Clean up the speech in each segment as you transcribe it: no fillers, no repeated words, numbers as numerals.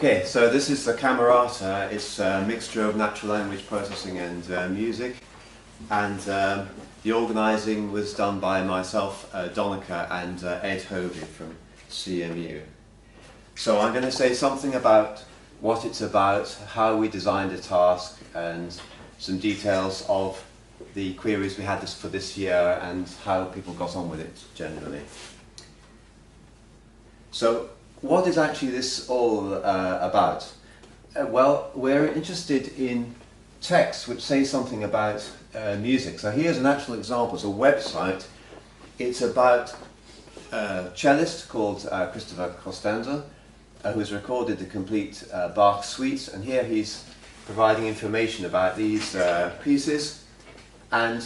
Okay, so this is the CAMERATA. It's a mixture of natural language processing and music, and the organising was done by myself, Donncha, and Ed Hovy from CMU. So I'm going to say something about what it's about, how we designed the task, and some details of the queries we had for this year and how people got on with it generally. So what is actually this all about? Well, we're interested in texts which say something about music. So here's an actual example. It's a website. It's about a cellist called Christopher Costanza, who's recorded the complete Bach suite, and here he's providing information about these pieces. And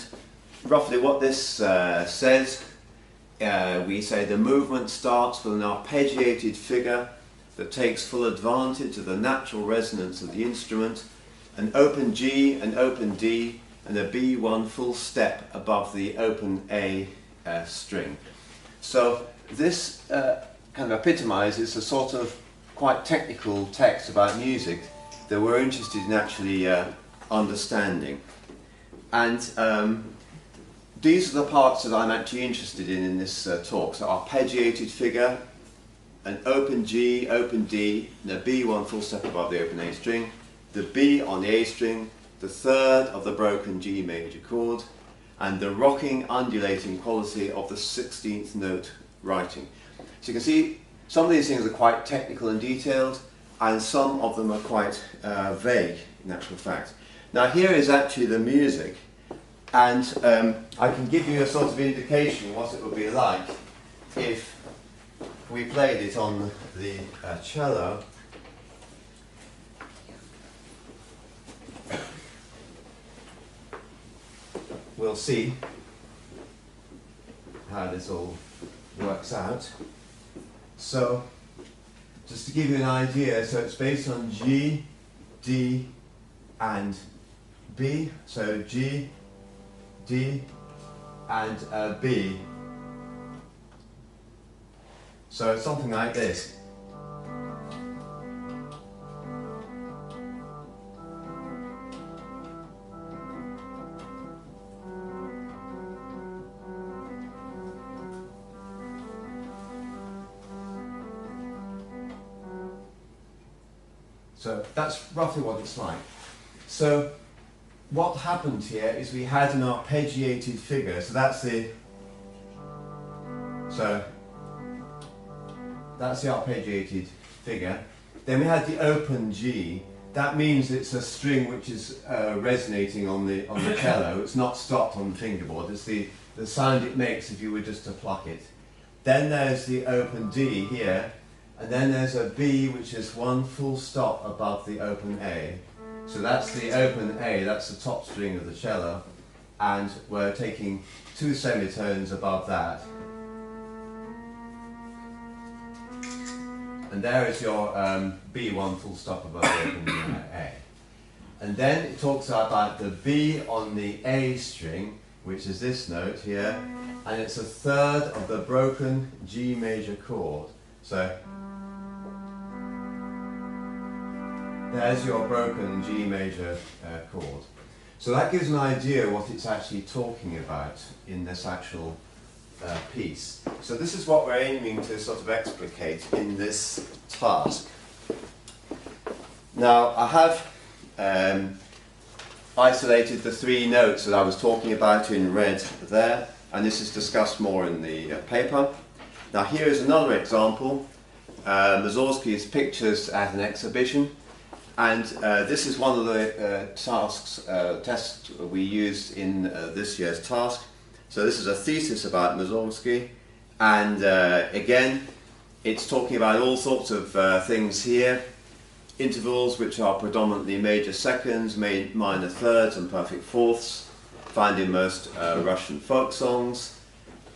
roughly what this says, we say the movement starts with an arpeggiated figure that takes full advantage of the natural resonance of the instrument, an open G, an open D, and a B1 full step above the open A string. So this kind of epitomizes a sort of quite technical text about music that we're interested in actually understanding. And these are the parts that I'm actually interested in this talk. So arpeggiated figure, an open G, open D, and a B1 full step above the open A string, the B on the A string, the third of the broken G major chord, and the rocking, undulating quality of the 16th note writing. So you can see some of these things are quite technical and detailed, and some of them are quite vague in actual fact. Now here is actually the music, and I can give you a sort of indication what it would be like if we played it on the cello. We'll see how this all works out. So, just to give you an idea, so it's based on G, D, and B. So G, D, and B. So it's something like this. So that's roughly what it's like. So what happened here is we had an arpeggiated figure. So that's the arpeggiated figure. Then we had the open G. That means it's a string which is resonating on the cello. It's not stopped on the fingerboard. It's the sound it makes if you were just to pluck it. Then there's the open D here. And then there's a B, which is one full stop above the open A. So that's the open A, that's the top string of the cello, and we're taking two semitones above that. And there is your B1 full stop above the open A. And then it talks about the B on the A string, which is this note here, and it's a third of the broken G major chord. So there's your broken G major chord. So that gives an idea what it's actually talking about in this actual piece. So this is what we're aiming to sort of explicate in this task. Now I have isolated the three notes that I was talking about in red there, and this is discussed more in the paper. Now here is another example. Mussorgsky's pictures at an exhibition. And this is one of the tests we used in this year's task. So this is a thesis about Mussorgsky, and again it's talking about all sorts of things here. Intervals which are predominantly major seconds, minor thirds and perfect fourths, found in most Russian folk songs.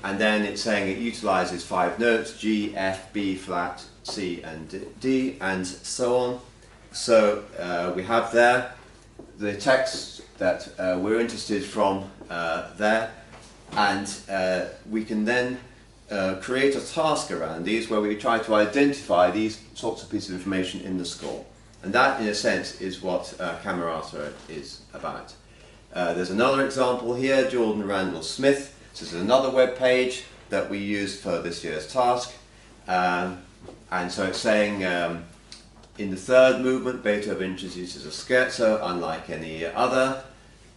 And then it's saying it utilises 5 notes, G, F, B flat, C and D, and so on. So we have there the text that we're interested from there, and we can then create a task around these where we try to identify these sorts of pieces of information in the score. And that, in a sense, is what C MERATA is about. There's another example here, Jordan Randall Smith. This is another web page that we used for this year's task. And so it's saying, in the third movement, Beethoven introduces a scherzo unlike any other.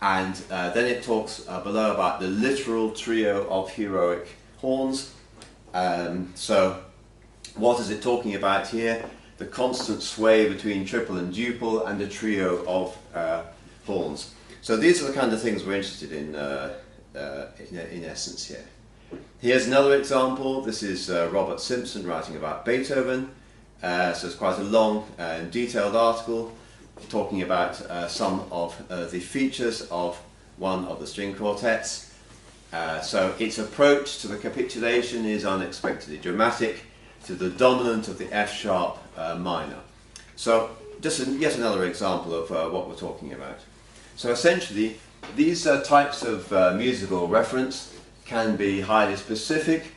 And then it talks below about the literal trio of heroic horns. So what is it talking about here? The constant sway between triple and duple and the trio of horns. So these are the kind of things we're interested in essence here. Here's another example. This is Robert Simpson writing about Beethoven. So it's quite a long and detailed article talking about some of the features of one of the string quartets. So its approach to the capitulation is unexpectedly dramatic, to the dominant of the F sharp minor. So just yet another example of what we're talking about. So essentially, these types of musical reference can be highly specific,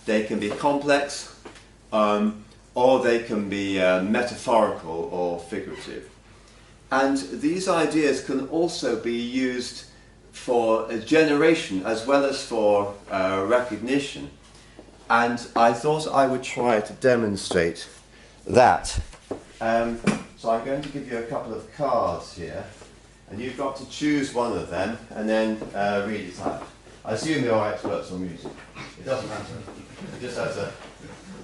they can be complex, or they can be metaphorical or figurative. And these ideas can also be used for generation as well as for recognition. And I thought I would try to demonstrate that. So I'm going to give you a couple of cards here, and you've got to choose one of them and then read it out. I assume you're experts on music. It doesn't matter. It just has a...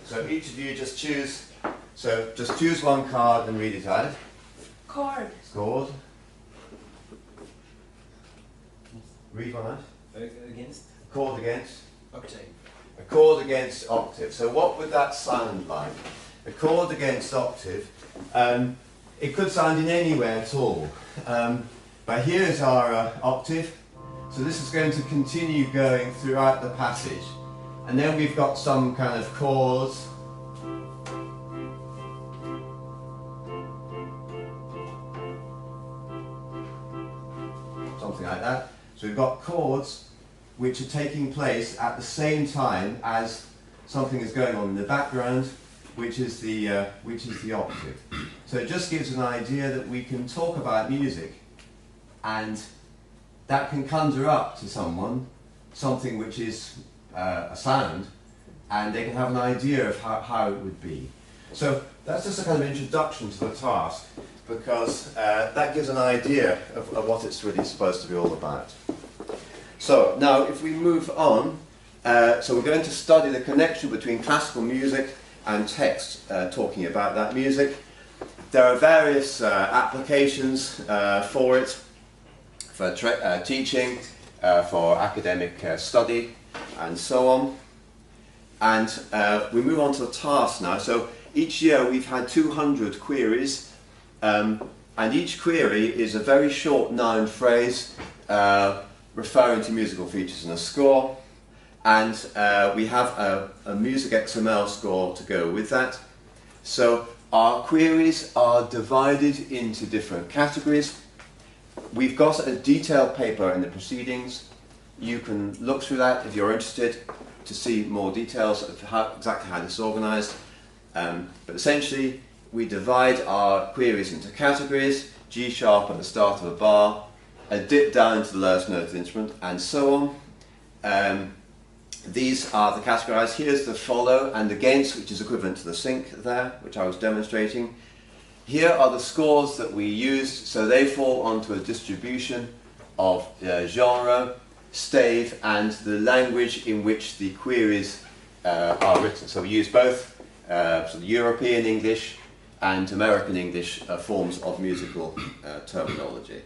So each of you just choose... So just choose one card and read it out. Chord. Chord. Read one out. Against? Chord against? Octave. A chord against octave. So what would that sound like? A chord against octave. It could sound in any way at all. But here's our octave. So this is going to continue going throughout the passage. And then we've got some kind of chords. Something like that. So we've got chords which are taking place at the same time as something is going on in the background, which is the octave. So it just gives an idea that we can talk about music, and that can conjure up to someone something which is a sound, and they can have an idea of how it would be. So that's just a kind of introduction to the task, because that gives an idea of what it's really supposed to be all about. So now if we move on, so we're going to study the connection between classical music and text, talking about that music. There are various applications for it, for teaching, for academic study, and so on. And we move on to the task now. So each year we've had 200 queries, and each query is a very short noun phrase referring to musical features in a score, and we have a MusicXML score to go with that. So our queries are divided into different categories. We've got a detailed paper in the proceedings. You can look through that if you're interested to see more details of exactly how this is organised. But essentially, we divide our queries into categories: G sharp at the start of a bar, a dip down to the lowest note of the instrument, and so on. These are the categorized. Here's the follow and against, which is equivalent to the sync there, which I was demonstrating. Here are the scores that we used, so they fall onto a distribution of genre, stave, and the language in which the queries are written. So we use both sort of European English and American English forms of musical terminology.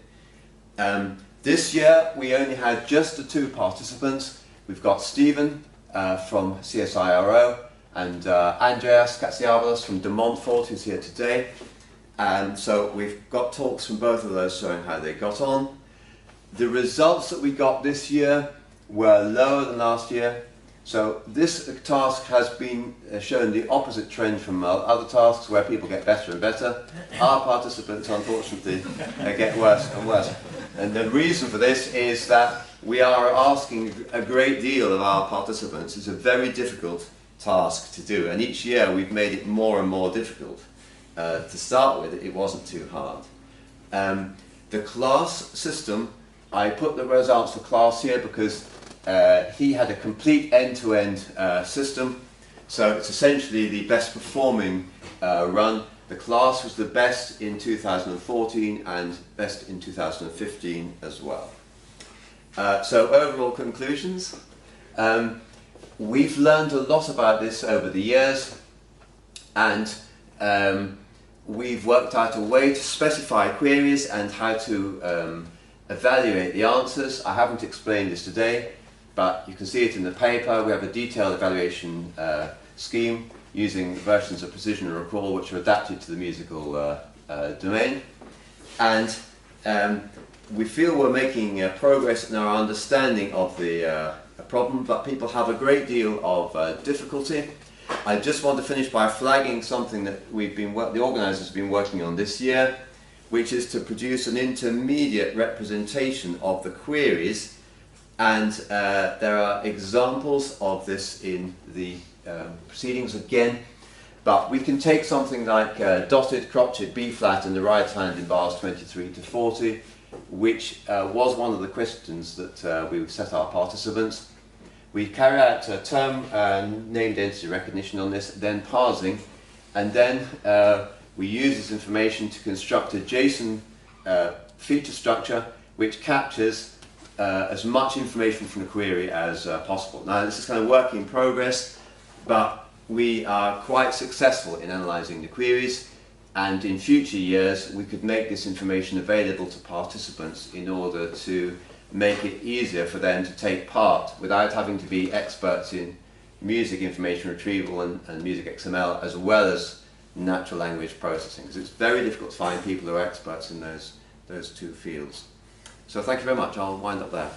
This year we only had just the two participants. We've got Stephen from CSIRO and Andreas Katsiavalos from De Montfort, who's here today. So we've got talks from both of those showing how they got on. The results that we got this year were lower than last year. So this task has been shown the opposite trend from other tasks where people get better and better. Our participants, unfortunately, get worse and worse. And the reason for this is that we are asking a great deal of our participants. It's a very difficult task to do, and each year we've made it more and more difficult. To start with, it wasn't too hard. The class system, I put the results for class here because he had a complete end-to-end system, so it's essentially the best performing run. The class was the best in 2014 and best in 2015 as well. So overall conclusions, we've learned a lot about this over the years, and we've worked out a way to specify queries and how to evaluate the answers. I haven't explained this today, but you can see it in the paper. We have a detailed evaluation scheme using versions of precision and recall which are adapted to the musical domain. And we feel we're making progress in our understanding of the problem, but people have a great deal of difficulty. I just want to finish by flagging something that the organisers have been working on this year, which is to produce an intermediate representation of the queries, and there are examples of this in the proceedings again, but we can take something like dotted crotchet B flat in the right hand in bars 23 to 40, which was one of the questions that we set our participants. We carry out a term named entity recognition on this, then parsing, and then we use this information to construct a JSON feature structure which captures as much information from the query as possible. Now this is kind of work in progress, but we are quite successful in analysing the queries, and in future years we could make this information available to participants in order to make it easier for them to take part without having to be experts in music information retrieval and MusicXML, as well as natural language processing, because it's very difficult to find people who are experts in those two fields. So thank you very much. I'll wind up there.